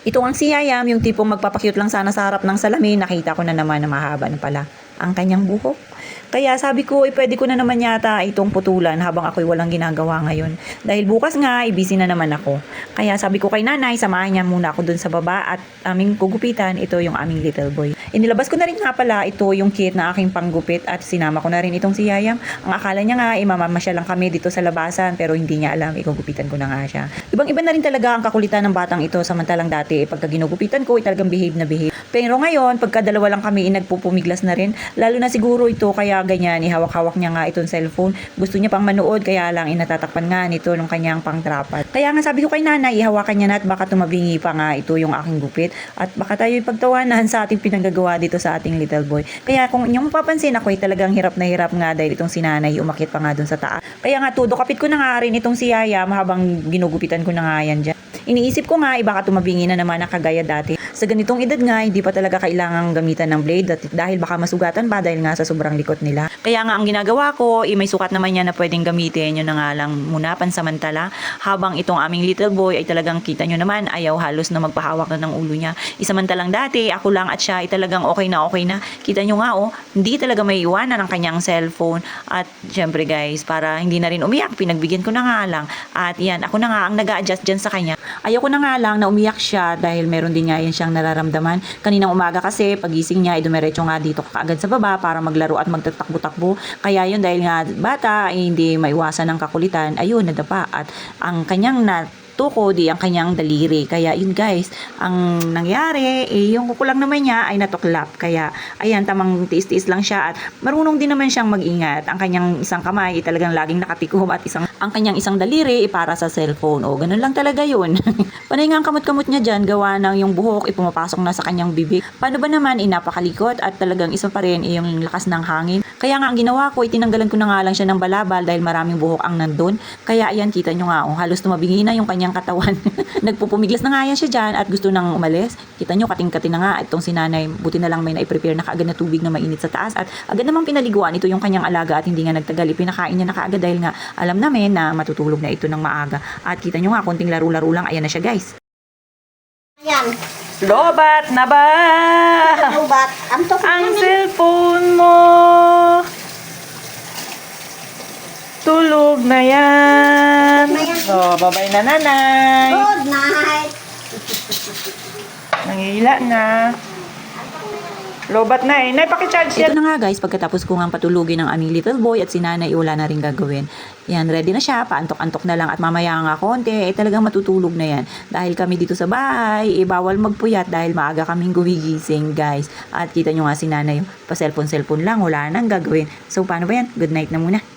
Ito ang si Yayam, yung tipong magpapakyut lang sana sa harap ng salamin. Nakita ko na naman na mahaba na pala ang kanyang buhok. Kaya sabi ko, pwede ko na naman yata itong putulan habang ako'y walang ginagawa ngayon. Dahil bukas nga, busy na naman ako. Kaya sabi ko kay nanay, samahan niya muna ako dun sa baba at aming gugupitan. Ito yung aming little boy. Inilabas ko na rin nga pala ito yung kit na aking panggupit at sinama ko na rin itong si Yayam. Ang akala niya nga, mamamasyal lang kami dito sa labasan pero hindi niya alam, igugupitan ko na nga siya. Ibang-iba na rin talaga ang kakulitan ng batang ito samantalang dati, pagka ginugupitan ko, talagang behave na behave. Pero ngayon, pagka dalawa lang kami, nagpupumiglas na rin. Lalo na siguro ito, kaya ganyan, ihawak-hawak niya nga itong cellphone. Gusto niya pang manood, kaya lang inatatakpan nga nito ng kanyang pangtrapat. Kaya nga sabi ko kay nanay, ihawakan niya na at baka tumabingi pa nga ito yung aking gupit. At baka tayo ipagtawanan sa ating pinanggagawa dito sa ating little boy. Kaya kung inyong mapapansin ako, talagang hirap na hirap nga dahil itong si nanay, umakyat pa nga dun sa taas. Kaya nga todo, kapit ko na nga rin itong si Yayam habang ginugupitan ko na nga yan dyan. Iniisip ko nga, baka tumabingi na naman na kagaya dati. Sa ganitong edad nga, hindi pa talaga kailangang gamitan ng blade dahil baka masugatan pa dahil nga sa sobrang likot nila. Kaya nga ang ginagawa ko, may sukat naman yan na pwedeng gamitin. Yun na nga lang muna pansamantala. Habang itong aming little boy ay talagang kita nyo naman, ayaw halos na magpahawak na ng ulo niya. Isamantalang dati, ako lang at siya ay talagang okay na okay na. Kita nyo nga hindi talaga may iwanan ang kanyang cellphone. At syempre guys, para hindi na rin umiyak, pinagbigyan ko na nga lang. At yan, ako na nga ang nag-a-adjust dyan sa kanya. Ayoko na nga lang na umiyak siya dahil meron din nga yan siyang nararamdaman. Kaninang umaga kasi, pagising niya, dumiretso nga dito kaagad sa baba para maglaro at magtatakbo-takbo. Kaya yun, dahil nga bata, hindi maiwasan ng kakulitan, ayun, nadapa. At ang kanyang tuko di ang kanyang daliri. Kaya yun guys, ang nangyari, yung kukulang naman niya ay natuklap. Kaya ayan, tamang tiis-tiis lang siya at marunong din naman siyang mag-ingat. Ang kanyang isang kamay talagang laging nakatikom at ang kanyang isang daliri para sa cellphone. O ganun lang talaga yun. Panay nga ang kamot-kamot niya dyan, gawa ng yung buhok ipumapasok na sa kanyang bibig. Paano ba naman, napakalikot at talagang isa pa rin yung lakas ng hangin. Kaya nga ang ginawa ko, itinanggalan ko na nga lang siya ng balabal dahil maraming buhok ang nandun. Kaya ayan, kita nyo nga, halos tumabingi na yung kanyang katawan. Nagpupumiglas na nga yan siya dyan at gusto nang umalis. Kita nyo, kating-kating na nga itong sinanay. Buti na lang may na-prepare na kaagad na tubig na mainit sa taas at agad namang pinaliguan ito yung kanyang alaga at hindi nga nagtagal. Ipinakain niya na kaagad dahil nga alam namin na matutulog na ito ng maaga. At kita nyo nga, konting laro-laro lang. Ayan na siya guys. Ayan. Lobat na ba? Lobat. Ang cellphone mo. Tulog na yan. So, babay na nanay. Good night. Nangihila na. Lobat na Nay, pakicharge yan. Ito na nga guys, pagkatapos ko nga patulugin ng aming little boy at si nanay, wala na rin gagawin. Yan, ready na siya, paantok-antok na lang at mamaya nga konti, talagang matutulog na yan. Dahil kami dito sa bahay, bawal magpuyat dahil maaga kaming gumigising guys. At kita nyo nga si nanay, pa cellphone lang, wala nang gagawin. So paano ba yan? Good night na muna.